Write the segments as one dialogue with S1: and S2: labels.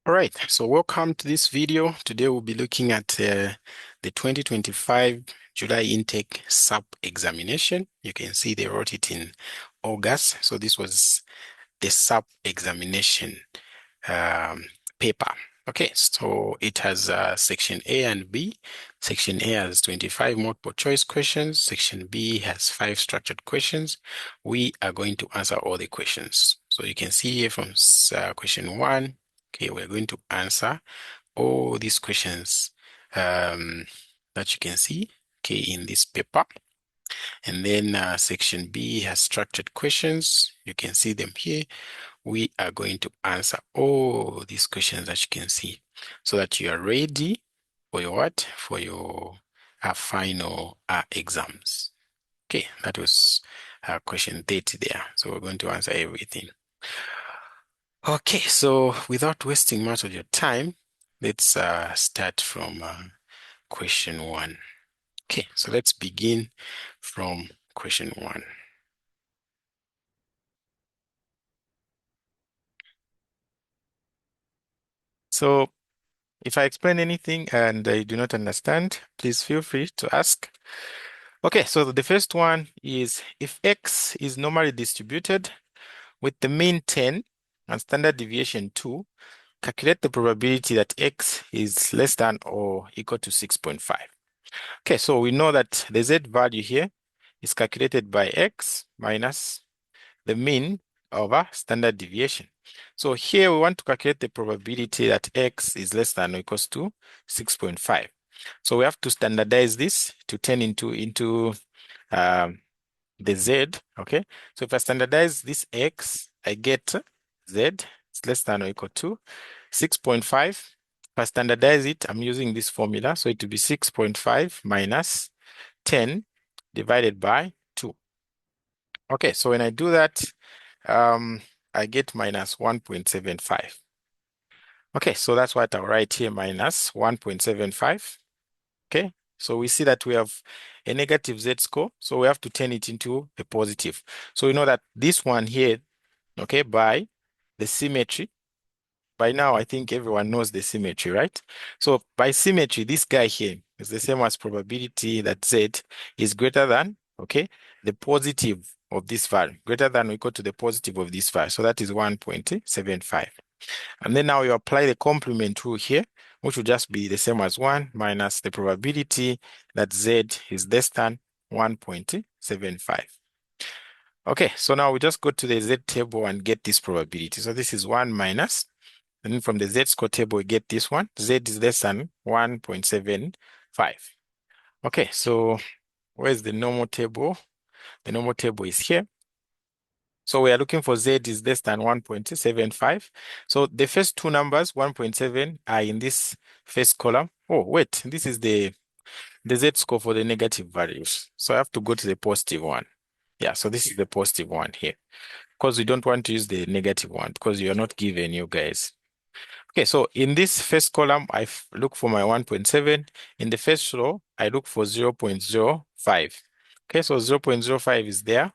S1: All right, so welcome to this video. Today we'll be looking at the 2025 July intake SAP examination. You can see they wrote it in August. So this was the SAP examination paper. Okay, so it has section A and B. Section A has 25 multiple choice questions. Section B has 5 structured questions. We are going to answer all the questions. So you can see here from question 1. Okay, we're going to answer all these questions that you can see, okay, in this paper. And then section B has structured questions. You can see them here. We are going to answer all these questions that you can see so that you are ready for your what? For your final exams. Okay, that was question 30 there. So we're going to answer everything. Okay, so without wasting much of your time, let's start from question 1. Okay, so let's begin from question 1. So if I explain anything and I do not understand, please feel free to ask. Okay, so the first one is if X is normally distributed with the mean 10 and standard deviation 2, calculate the probability that X is less than or equal to 6.5. Okay, so we know that the Z value here is calculated by X minus the mean over standard deviation. So here we want to calculate the probability that X is less than or equals to 6.5. So we have to standardize this to turn into the Z, okay? So if I standardize this X, I get Z is less than or equal to 6.5. If I standardize it, I'm using this formula. So it will be 6.5 minus 10 divided by 2. Okay, so when I do that, I get minus 1.75. Okay, so that's what I'll write here, minus 1.75. Okay, so we see that we have a negative Z score, so we have to turn it into a positive. So we know that this one here, okay, by the symmetry, by now I think everyone knows the symmetry, right? So by symmetry, this guy here is the same as probability that Z is greater than, okay, the positive of this value, greater than or equal to the positive of this value. So that is 1.75. And then now you apply the complement rule here, which will just be the same as 1 minus the probability that Z is less than 1.75. Okay, so now we just go to the Z table and get this probability. So this is 1 minus, and then from the Z score table, we get this one. Z is less than 1.75. Okay, so where's the normal table? The normal table is here. So we are looking for Z is less than 1.75. So the first two numbers, 1.7, are in this first column. Oh, wait, this is the Z score for the negative values. So I have to go to the positive one. Yeah, so this is the positive one here. Because we don't want to use the negative one because you are not given, you guys. Okay, so in this first column, I look for my 1.7. In the first row, I look for 0.05. Okay, so 0.05 is there.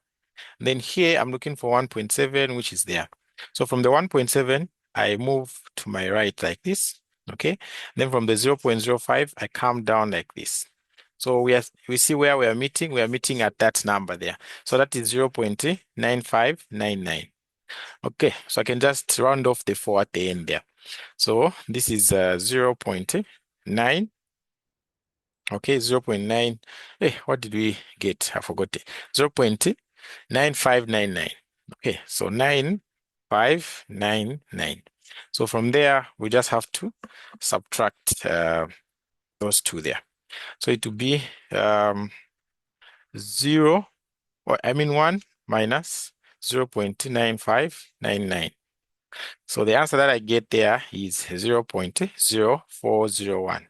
S1: Then here I'm looking for 1.7, which is there. So from the 1.7, I move to my right like this. Okay. Then from the 0.05, I come down like this. So we see where we are meeting. We are meeting at that number there. So that is 0.9599. Okay. So I can just round off the 4 at the end there. So this is 0.9. Okay, 0.9. Hey, what did we get? I forgot it. 0.9599. Okay, so 9599. So from there, we just have to subtract those two there. So it will be 1 minus 0.9599. So the answer that I get there is 0.0401.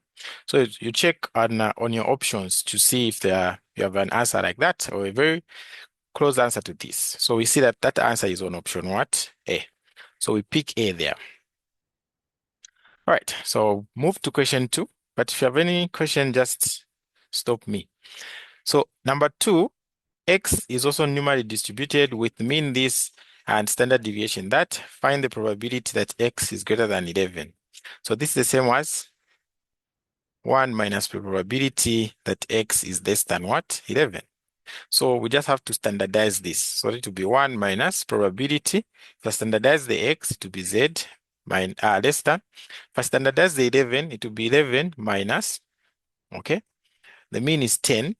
S1: So you check on your options to see if you have an answer like that or a very close answer to this. So we see that that answer is on option what? A. So we pick A there. All right, so move to question 2. But if you have any question, just stop me. So number 2, X is also numerically distributed with mean this and standard deviation that. Find the probability that X is greater than 11. So this is the same as 1 minus probability that x is less than what? 11. So we just have to standardize this. So it will be 1 minus probability. If I standardize the x, it will be z less than. If I standardize the 11, it will be 11 minus, okay? The mean is 10,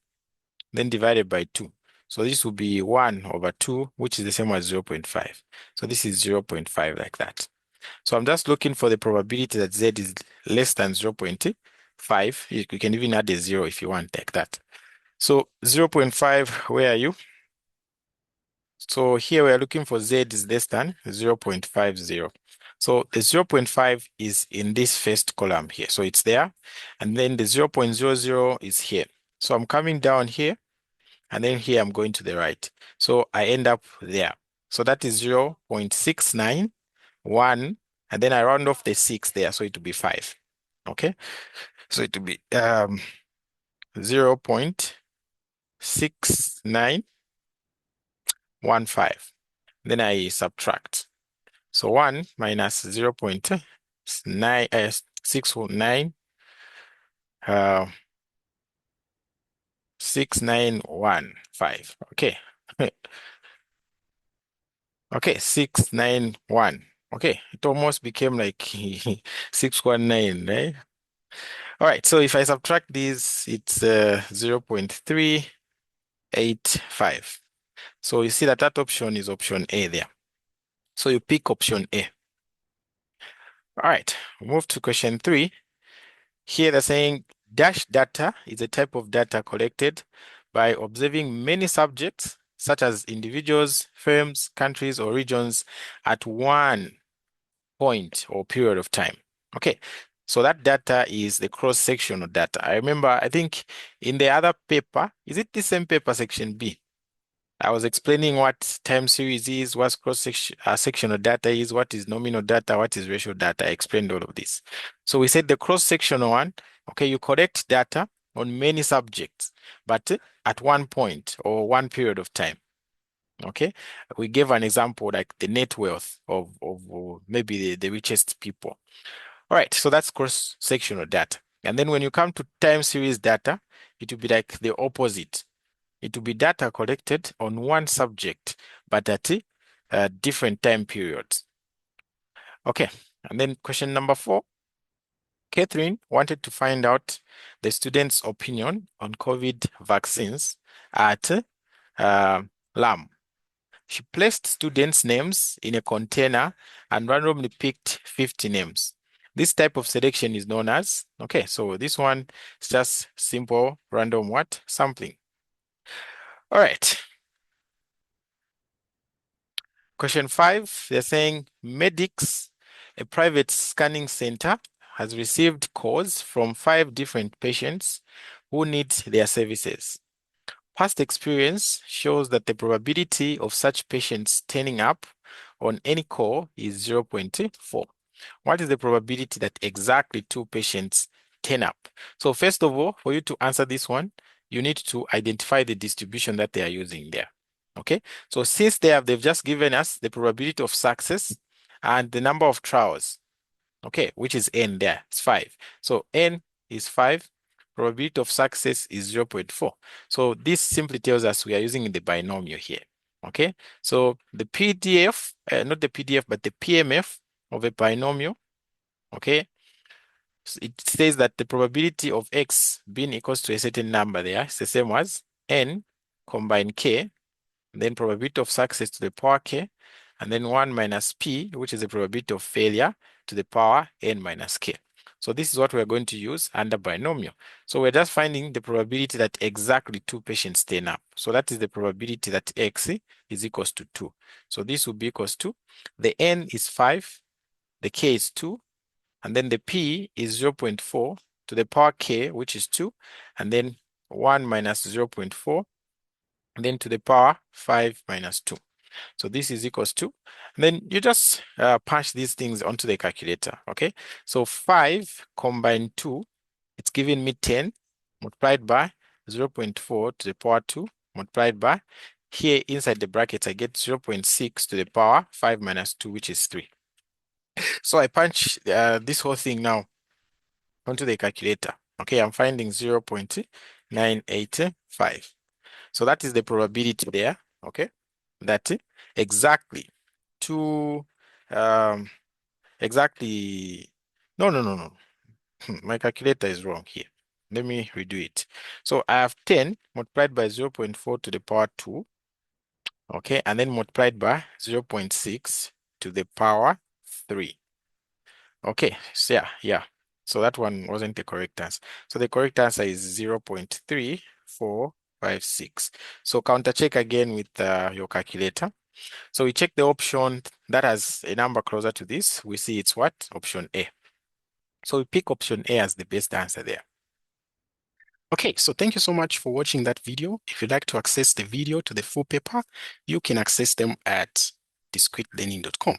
S1: then divided by 2. So this will be 1 over 2, which is the same as 0 0.5. So this is 0 0.5 like that. So I'm just looking for the probability that z is less than 0 0.5. You can even add a 0 if you want, like that. So 0 0.5, where are you? So here we are looking for z is less than 0 0.50. So the 0 0.5 is in this first column here. So it's there. And then the 0 0.00 is here. So I'm coming down here. And then here I'm going to the right. So I end up there. So that is 0 0.691. And then I round off the 6 there. So it will be 5. Okay. So it will be 0 0.6915. Then I subtract. So 1 minus 0 0.691 691.5. Okay. Okay, 691. Okay, it almost became like 619, right? All right, so if I subtract these, it's 0 0.385. So you see that that option is option A there. So you pick option A. All right, move to question 3. Here they're saying dash data is a type of data collected by observing many subjects, such as individuals, firms, countries, or regions at one point or period of time. Okay, so that data is the cross-sectional data. I remember, I think in the other paper, is it the same paper, section B? I was explaining what time series is, what sectional data is, what is nominal data, what is ratio data. I explained all of this. So we said the cross-sectional one, okay, you collect data on many subjects, but at one point or one period of time. Okay, we gave an example like the net worth of maybe the richest people. All right, so that's cross-sectional data. And then when you come to time series data, it will be like the opposite. It will be data collected on one subject, but at different time periods. Okay, and then question number 4. Catherine wanted to find out the students' opinion on COVID vaccines at LAM. She placed students' names in a container and randomly picked 50 names. This type of selection is known as, okay, so this one is just simple random what? Sampling. All right. Question 5, they're saying Medix, a private scanning center, has received calls from 5 different patients who need their services. Past experience shows that the probability of such patients turning up on any call is 0 0.4. What is the probability that exactly 2 patients turn up? So first of all, for you to answer this one, you need to identify the distribution that they are using there. Okay, so since they've just given us the probability of success and the number of trials, okay, which is n there, it's 5. So n is 5, probability of success is 0 0.4. So this simply tells us we are using the binomial here. Okay, so the PDF, not the PDF, but the PMF of a binomial, okay, so it says that the probability of x being equals to a certain number there is the same as n combine k, then probability of success to the power k, and then 1 minus p, which is the probability of failure to the power n minus k. So this is what we're going to use under binomial. So we're just finding the probability that exactly 2 patients turn up. So that is the probability that x is equals to 2. So this will be equals to, the n is 5, the k is 2, and then the p is 0 0.4 to the power k, which is 2, and then 1 minus 0 0.4, and then to the power 5 minus 2. So this is equals to, and then you just punch these things onto the calculator, okay? So 5 combined 2, it's giving me 10 multiplied by 0 0.4 to the power 2 multiplied by, here inside the brackets, I get 0 0.6 to the power 5 minus 2, which is 3. So I punch this whole thing now onto the calculator. Okay, I'm finding 0.985. So that is the probability there. Okay, that exactly two, um, exactly, no. My calculator is wrong here. Let me redo it. So I have 10 multiplied by 0.4 to the power 2. Okay, and then multiplied by 0.6 to the power 3. Okay, so yeah. So that one wasn't the correct answer. So the correct answer is 0.3456. So counter check again with your calculator. So we check the option that has a number closer to this. We see it's what? Option A. So we pick option A as the best answer there. Okay, so thank you so much for watching that video. If you'd like to access the video to the full paper, you can access them at discretelearning.com.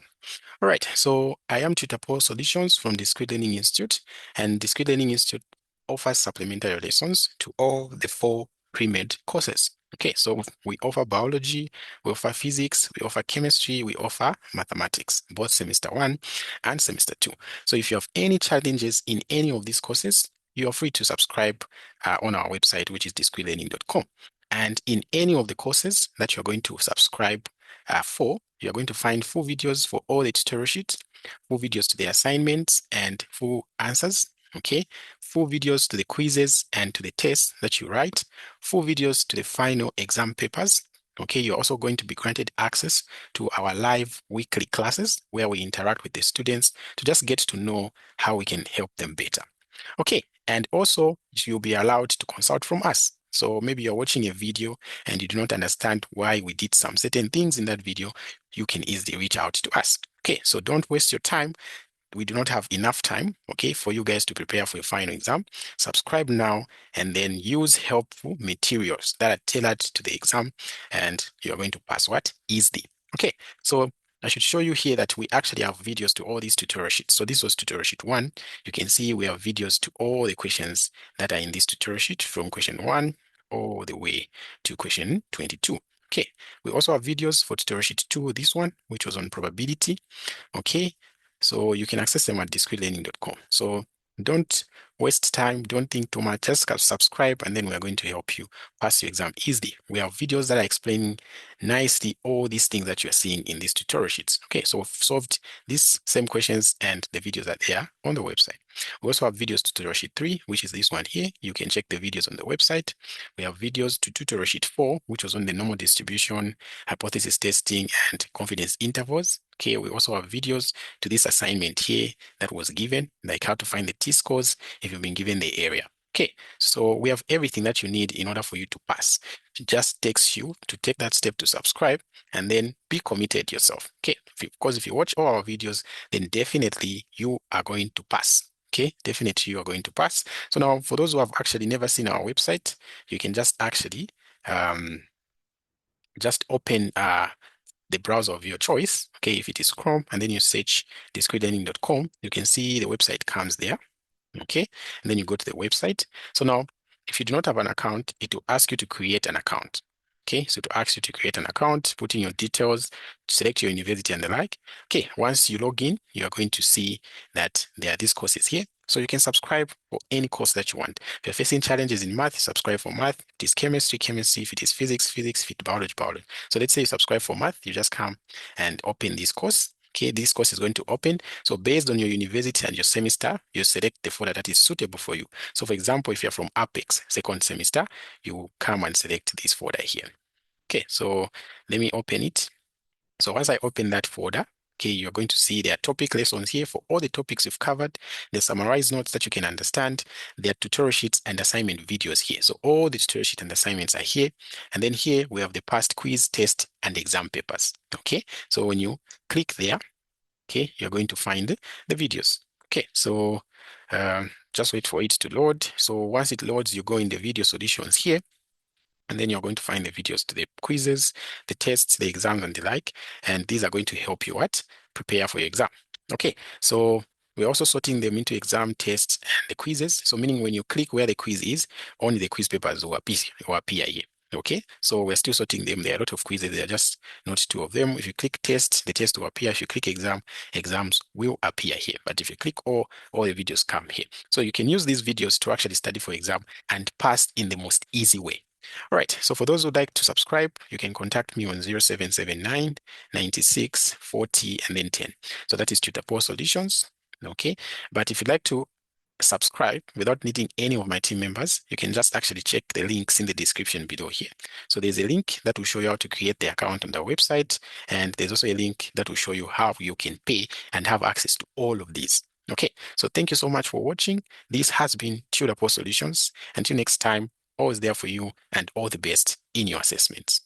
S1: All right, so I am Tutor Poul Solutions from Discrete Learning Institute, and Discrete Learning Institute offers supplementary lessons to all the 4 pre-med courses. Okay, so we offer biology, we offer physics, we offer chemistry, we offer mathematics, both semester 1 and semester 2. So if you have any challenges in any of these courses, you are free to subscribe on our website, which is discretelearning.com. And in any of the courses that you're going to subscribe for, you're going to find full videos for all the tutorial sheets, full videos to the assignments and full answers. Okay, full videos to the quizzes and to the tests that you write, full videos to the final exam papers. Okay, you're also going to be granted access to our live weekly classes where we interact with the students to just get to know how we can help them better. Okay, and also you'll be allowed to consult from us. So maybe you're watching a video and you do not understand why we did some certain things in that video, you can easily reach out to us. Okay, so don't waste your time. We do not have enough time, okay, for you guys to prepare for your final exam. Subscribe now and then use helpful materials that are tailored to the exam, and you're going to pass what? Easily. Okay, so I should show you here that we actually have videos to all these tutorial sheets. So this was tutorial sheet 1. You can see we have videos to all the questions that are in this tutorial sheet from question 1 all the way to question 22. Okay, we also have videos for tutorial sheet 2, this one, which was on probability. Okay, so you can access them at discretelearning.com. So don't waste time, don't think too much, just subscribe and then we are going to help you pass your exam easily. We have videos that are explaining nicely all these things that you're seeing in these tutorial sheets. Okay, so we've solved these same questions and the videos are there on the website. We also have videos to tutorial sheet 3, which is this one here. You can check the videos on the website. We have videos to tutorial sheet 4, which was on the normal distribution, hypothesis testing, and confidence intervals. Okay, we also have videos to this assignment here that was given, like how to find the T-scores if you've been given the area. Okay, so we have everything that you need in order for you to pass. It just takes you to take that step to subscribe and then be committed yourself. Okay, because if you watch all our videos, then definitely you are going to pass. Okay, definitely you are going to pass. So now for those who have actually never seen our website, you can just actually just open the browser of your choice. Okay, if it is Chrome and then you search discretelearning.com, you can see the website comes there. Okay, and then you go to the website. So now, if you do not have an account, it will ask you to create an account. Okay, so to ask you to create an account, put in your details, select your university and the like. Okay, once you log in, you are going to see that there are these courses here. So you can subscribe for any course that you want. If you're facing challenges in math, subscribe for math. If it is chemistry, chemistry. If it is physics, physics. If it is biology, biology. So let's say you subscribe for math, you just come and open this course. Okay, this course is going to open. So based on your university and your semester, you select the folder that is suitable for you. So for example, if you're from Apex second semester, you come and select this folder here. Okay, so let me open it. So once I open that folder, okay, you're going to see there are topic lessons here for all the topics you've covered. There's summarized notes that you can understand. There are tutorial sheets and assignment videos here. So all the tutorial sheets and assignments are here. And then here we have the past quiz, test, and exam papers. Okay, so when you click there, okay, you're going to find the videos. Okay, so just wait for it to load. So once it loads, you go in the video solutions here, and then you're going to find the videos to the quizzes, the tests, the exams, and the like. And these are going to help you what? Prepare for your exam. Okay, so we're also sorting them into exam, tests, and the quizzes. So meaning when you click where the quiz is, only the quiz papers will appear here. Okay, so we're still sorting them. There are a lot of quizzes. There are just not two of them. If you click test, the test will appear. If you click exam, exams will appear here. But if you click all the videos come here. So you can use these videos to actually study for exam and pass in the most easy way. All right, so for those who'd like to subscribe, you can contact me on 0779 96 40 and then 10. So that is Tutor Poul Solutions. Okay, but if you'd like to subscribe without needing any of my team members, you can just actually check the links in the description below here. So there's a link that will show you how to create the account on the website, and there's also a link that will show you how you can pay and have access to all of these. Okay, so thank you so much for watching. This has been Tutor Poul Solutions. Until next time, always there for you and all the best in your assessments.